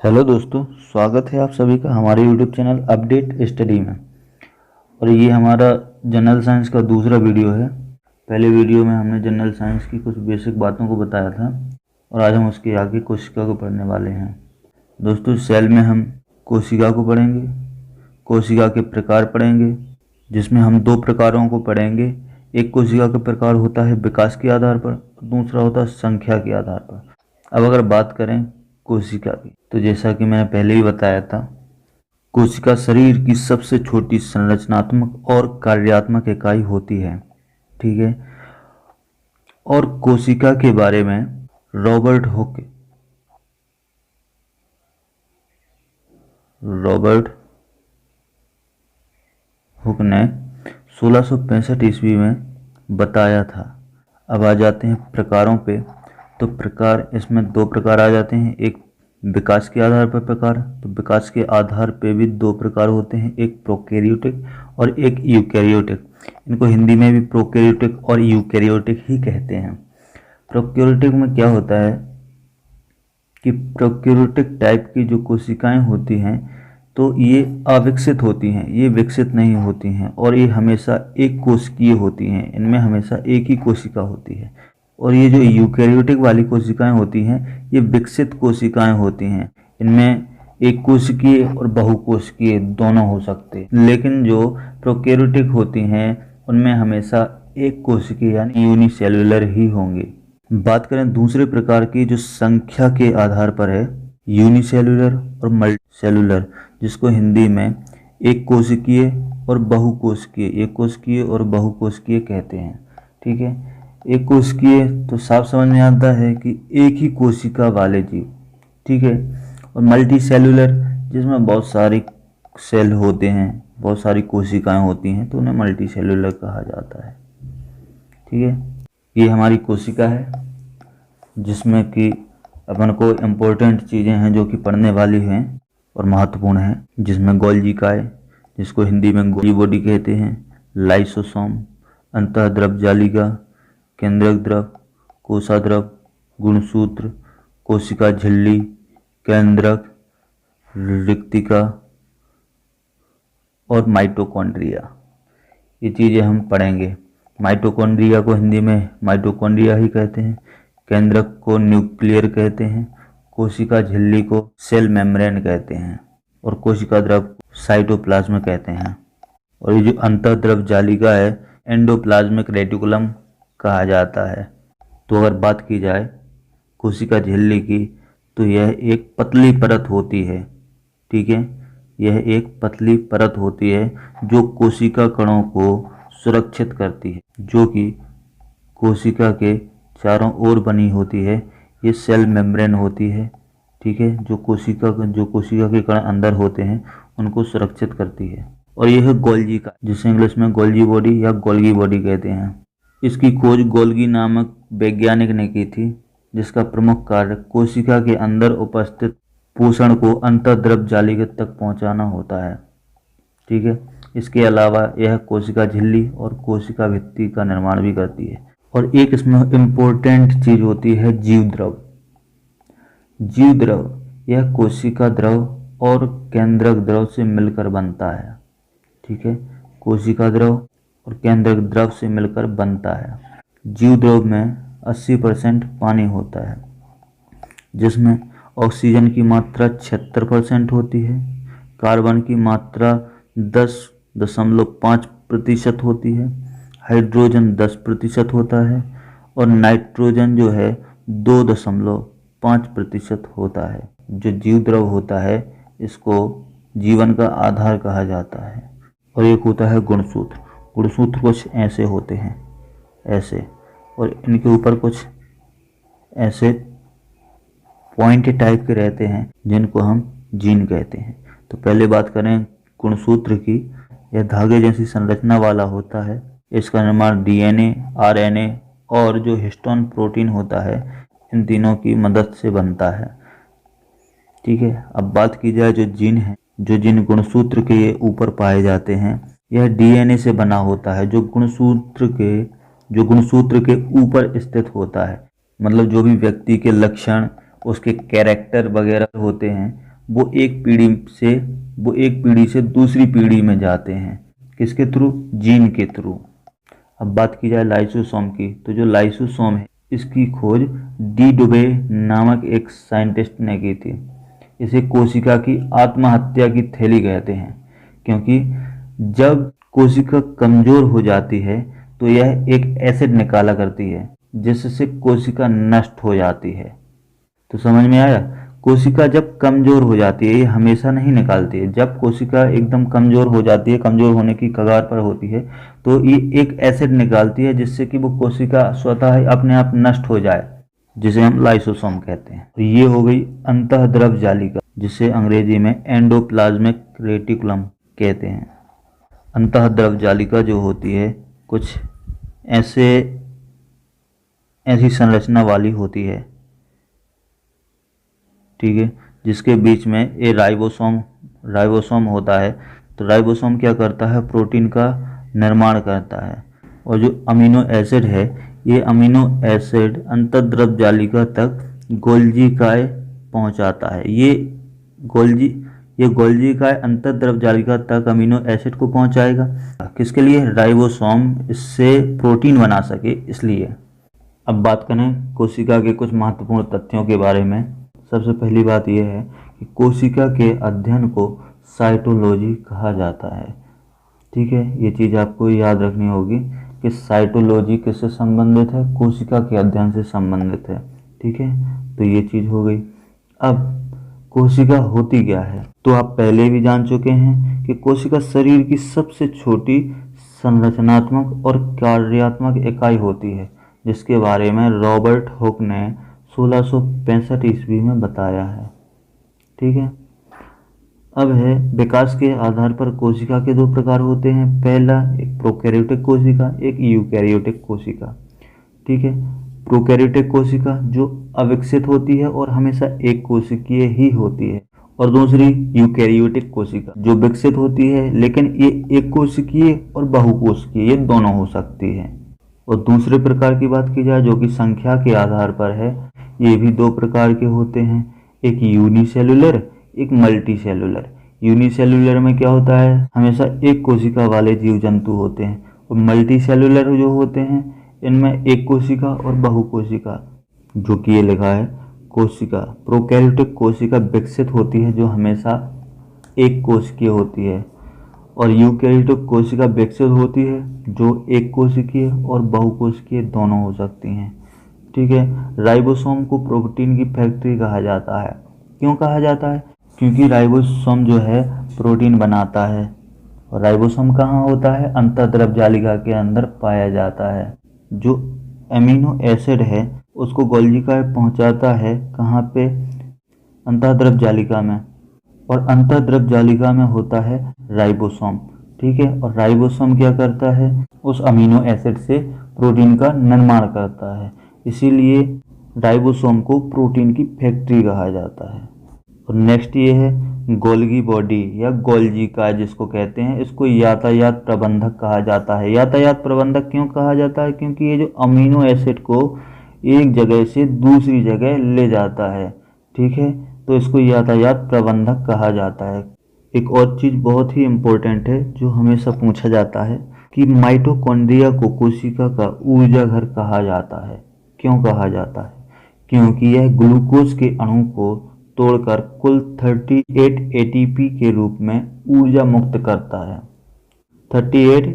Hello दोस्तों, स्वागत है आप सभी का हमारे यूट्यूब चैनल अपडेट स्टडी में। और ये हमारा जनरल साइंस का दूसरा वीडियो है। पहले वीडियो में हमने जनरल साइंस की कुछ बेसिक बातों को बताया था और आज हम उसके आगे कोशिका को पढ़ने वाले हैं। दोस्तों, सेल में हम कोशिका को पढ़ेंगे, कोशिका के प्रकार पढ़ेंगे, जिसमें हम दो प्रकारों को पढ़ेंगे। एक कोशिका का प्रकार होता है विकास के आधार पर, दूसरा होता है संख्या के आधार पर। अब अगर बात करें कोशिका की, तो जैसा कि मैंने पहले ही बताया था, कोशिका शरीर की सबसे छोटी संरचनात्मक और कार्यात्मक इकाई होती है। ठीक है। और कोशिका के बारे में रॉबर्ट हुक ने 1665 ईस्वी में बताया था। अब आ जाते हैं प्रकारों पे। तो प्रकार, इसमें दो प्रकार आ जाते हैं। एक विकास के आधार पर प्रकार, तो विकास के आधार पे भी दो प्रकार होते हैं, एक प्रोकैरियोटिक और एक यूकैरियोटिक। इनको हिंदी में भी प्रोकैरियोटिक और यूकैरियोटिक ही कहते हैं। प्रोकैरियोटिक में क्या होता है कि प्रोकैरियोटिक टाइप की जो कोशिकाएं होती हैं तो ये अविकसित होती हैं, ये विकसित नहीं होती हैं और ये हमेशा एक कोशिकीय होती हैं। इनमें हमेशा एक ही कोशिका होती है। और ये जो यूकैरियोटिक वाली कोशिकाएं होती हैं ये विकसित कोशिकाएं होती हैं। इनमें एक कोशिकीय और बहुकोशिकीय दोनों हो सकते हैं। लेकिन जो प्रोकैरियोटिक होती हैं उनमें हमेशा एक कोशिकीय यानी यूनिसेल्युलर ही होंगे। बात करें दूसरे प्रकार की जो संख्या के आधार पर है, यूनिसेल्युलर और मल्टीसेल्युलर, जिसको हिंदी में एक कोशिकीय और बहुकोशिकीय कहते हैं। ठीक है। एक कोशिकीय तो साफ समझ में आता है कि एक ही कोशिका वाले जीव। ठीक है। और मल्टी सेल्यूलर, जिसमें बहुत सारी सेल होते हैं, बहुत सारी कोशिकाएं होती हैं, तो उन्हें मल्टी सेल्यूलर कहा जाता है। ठीक है। ये हमारी कोशिका है जिसमें कि अपन को इम्पोर्टेंट चीज़ें हैं जो कि पढ़ने वाली हैं और महत्वपूर्ण हैं, जिसमें गोल्गी काय, जिसको हिंदी में गोल्गी बॉडी कहते हैं, लाइसोसोम, अंतःद्रव जालिका, केंद्रक द्रव, कोशाद्रव, गुणसूत्र, कोशिका झिल्ली, केंद्रक, रिक्तिका और माइटोकॉन्ड्रिया। ये चीज़ें हम पढ़ेंगे। माइटोकॉन्ड्रिया को हिंदी में माइटोकॉन्ड्रिया ही कहते हैं, केंद्रक को न्यूक्लियर कहते हैं, कोशिका झिल्ली को सेल मेम्ब्रेन कहते हैं और कोशिका द्रव साइटोप्लाज्म कहते हैं। और ये जो अंतःद्रव जालिका है एंडोप्लाज्मिक रेटिकुलम कहा जाता है। तो अगर बात की जाए कोशिका झिल्ली की, तो यह एक पतली परत होती है। ठीक है। यह एक पतली परत होती है जो कोशिका कणों को सुरक्षित करती है, जो कि कोशिका के चारों ओर बनी होती है। ये सेल मेम्ब्रेन होती है। ठीक है। जो कोशिका के कण अंदर होते हैं उनको सुरक्षित करती है। और यह है गोल्गी का, जिसे इंग्लिश में गोल्गी बॉडी या गोल्गी बॉडी कहते हैं। इसकी खोज गोल्गी नामक वैज्ञानिक ने की थी, जिसका प्रमुख कार्य कोशिका के अंदर उपस्थित पोषण को अंतःद्रव जालिका तक पहुंचाना होता है। ठीक है। इसके अलावा यह कोशिका झिल्ली और कोशिका भित्ति का निर्माण भी करती है। और एक इसमें इम्पोर्टेंट चीज होती है जीव द्रव। जीव द्रव यह कोशिका द्रव और केंद्रक द्रव से मिलकर बनता है। ठीक है। कोशिका द्रव और केंद्रक द्रव से मिलकर बनता है। जीव द्रव में 80% पानी होता है, जिसमें ऑक्सीजन की मात्रा 76% होती है, कार्बन की मात्रा 10.5% होती है, हाइड्रोजन 10% होता है और नाइट्रोजन जो है 2.5% होता है। जो जीव द्रव होता है इसको जीवन का आधार कहा जाता है। और एक होता है गुणसूत्र। गुणसूत्र कुछ ऐसे होते हैं, ऐसे, और इनके ऊपर कुछ ऐसे पॉइंट टाइप के रहते हैं जिनको हम जीन कहते हैं। तो पहले बात करें गुणसूत्र की। यह धागे जैसी संरचना वाला होता है। इसका निर्माण डीएनए, आरएनए और जो हिस्टोन प्रोटीन होता है, इन तीनों की मदद से बनता है। ठीक है। अब बात की जाए जो जीन है, जो जीन गुणसूत्र के ऊपर पाए जाते हैं, यह डीएनए से बना होता है, जो गुणसूत्र के ऊपर स्थित होता है। मतलब जो भी व्यक्ति के लक्षण, उसके कैरेक्टर वगैरह होते हैं, वो एक पीढ़ी से दूसरी पीढ़ी में जाते हैं। किसके थ्रू? जीन के थ्रू। अब बात की जाए लाइसोसोम की, तो जो लाइसोसोम है इसकी खोज डी डुबे नामक एक साइंटिस्ट ने की थी। इसे कोशिका की आत्महत्या की थैली कहते हैं, क्योंकि जब कोशिका कमजोर हो जाती है तो यह एक एसिड निकाला करती है जिससे कोशिका नष्ट हो जाती है। तो समझ में आया? कोशिका जब कमजोर हो जाती है, ये हमेशा नहीं निकालती है, जब कोशिका एकदम कमजोर हो जाती है, कमजोर होने की कगार पर होती है, तो ये एक एसिड निकालती है जिससे कि वो कोशिका स्वतः ही अपने आप नष्ट हो जाए, जिसे हम लाइसोसोम कहते हैं। तो ये हो गई अंतःद्रव जालिका, जिसे अंग्रेजी में एंडोप्लाज्मिक रेटिकुलम कहते हैं। अंतःद्रव जालिका जो होती है कुछ ऐसी संरचना वाली होती है, ठीक है, जिसके बीच में ये राइबोसोम होता है। तो राइबोसोम क्या करता है? प्रोटीन का निर्माण करता है, और जो अमीनो एसिड है, ये अमीनो एसिड अंतःद्रव जालिका तक गोल्जी काय पहुंचाता है। ये गोल्जी काय अंतःद्रव जालिका तक अमीनो एसिड को पहुंचाएगा। किसके लिए? राइबोसोम इससे प्रोटीन बना सके, इसलिए। अब बात करें कोशिका के कुछ महत्वपूर्ण तथ्यों के बारे में। सबसे पहली बात यह है कि कोशिका के अध्ययन को साइटोलॉजी कहा जाता है। ठीक है, ये चीज़ आपको याद रखनी होगी कि साइटोलॉजी किससे संबंधित है? कोशिका के अध्ययन से संबंधित है। ठीक है, तो ये चीज़ हो गई। अब कोशिका होती क्या है? तो आप पहले भी जान चुके हैं कि कोशिका शरीर की सबसे छोटी संरचनात्मक और कार्यात्मक इकाई होती है, जिसके बारे में रॉबर्ट हुक ने 1665 ईस्वी में बताया है। ठीक है, अब है विकास के आधार पर कोशिका के दो प्रकार होते हैं। पहला एक प्रोकैरियोटिक कोशिका, एक यूकैरियोटिक कोशिका। ठीक है, प्रोकैरियोटिक कोशिका जो अविकसित होती है और हमेशा एक कोशिकीय ही होती है, और दूसरी यूकैरियोटिक कोशिका जो विकसित होती है लेकिन ये एक कोशिकीय और बहुकोशिकीय ये दोनों हो सकती है। और दूसरे प्रकार की बात की जाए जो कि संख्या के आधार पर है, ये भी दो प्रकार के होते हैं, एक यूनिसेलुलर, एक मल्टीसेलुलर। यूनिसेलुलर में क्या होता है? हमेशा एक कोशिका वाले जीव जंतु होते हैं, और मल्टीसेलुलर जो होते हैं इनमें एक कोशिका और बहुकोशिका, जो कि ये लिखा है कोशिका। प्रोकैरियोटिक कोशिका विकसित होती है जो हमेशा एक कोशिकीय होती है, और यूकैरियोटिक कोशिका विकसित होती है जो एक कोशिकीय और बहुकोशिकीय दोनों हो सकती हैं। ठीक है, राइबोसोम को प्रोटीन की फैक्ट्री कहा जाता है। क्यों कहा जाता है? क्योंकि राइबोसोम जो है प्रोटीन बनाता है, और राइबोसोम कहाँ होता है? अंतःद्रव जालिका के अंदर पाया जाता है। जो अमीनो एसिड है उसको गोल्जी काय पहुंचाता है कहाँ पे? अंतःद्रव जालिका में, और अंतःद्रव जालिका में होता है राइबोसोम। ठीक है, और राइबोसोम क्या करता है? उस अमीनो एसिड से प्रोटीन का निर्माण करता है, इसीलिए राइबोसोम को प्रोटीन की फैक्ट्री कहा जाता है। और नेक्स्ट ये है गोल्गी बॉडी या गोल्जी काय जिसको कहते हैं, इसको यातायात प्रबंधक कहा जाता है। यातायात प्रबंधक क्यों कहा जाता है? क्योंकि ये जो अमीनो एसिड को एक जगह से दूसरी जगह ले जाता है। ठीक है, तो इसको यातायात प्रबंधक कहा जाता है। एक और चीज़ बहुत ही इम्पोर्टेंट है जो हमेशा पूछा जाता है कि माइटोकॉन्ड्रिया को कोशिका का ऊर्जा घर कहा जाता है। क्यों कहा जाता है? क्योंकि यह ग्लूकोज के अणु को तोड़कर कुल 38 एटीपी के रूप में ऊर्जा मुक्त करता है। 38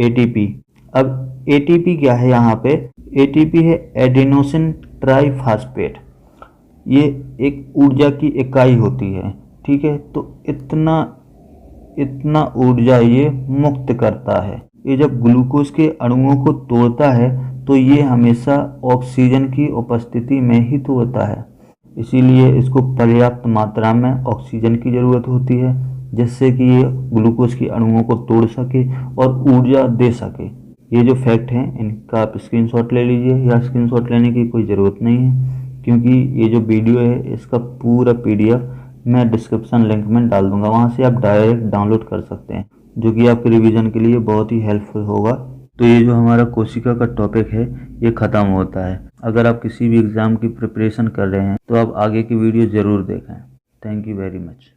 एटीपी। अब एटीपी क्या है? यहाँ पे एटीपी है एडेनोसिन ट्राइफॉस्फेट, ये एक ऊर्जा की इकाई होती है। ठीक है, तो इतना ऊर्जा ये मुक्त करता है। ये जब ग्लूकोज के अणुओं को तोड़ता है तो ये हमेशा ऑक्सीजन की उपस्थिति में ही तोड़ता है, इसीलिए इसको पर्याप्त मात्रा में ऑक्सीजन की ज़रूरत होती है जिससे कि ये ग्लूकोज के अणुओं को तोड़ सके और ऊर्जा दे सके। ये जो फैक्ट हैं इनका आप स्क्रीनशॉट ले लीजिए, या स्क्रीनशॉट लेने की कोई ज़रूरत नहीं है, क्योंकि ये जो वीडियो है इसका पूरा पीडीएफ मैं डिस्क्रिप्शन लिंक में डाल दूंगा, वहाँ से आप डायरेक्ट डाउनलोड कर सकते हैं, जो कि आपके रिवीजन के लिए बहुत ही हेल्पफुल होगा। तो ये जो हमारा कोशिका का टॉपिक है ये ख़त्म होता है। अगर आप किसी भी एग्ज़ाम की प्रिपरेशन कर रहे हैं तो आप आगे की वीडियो ज़रूर देखें। Thank you very much.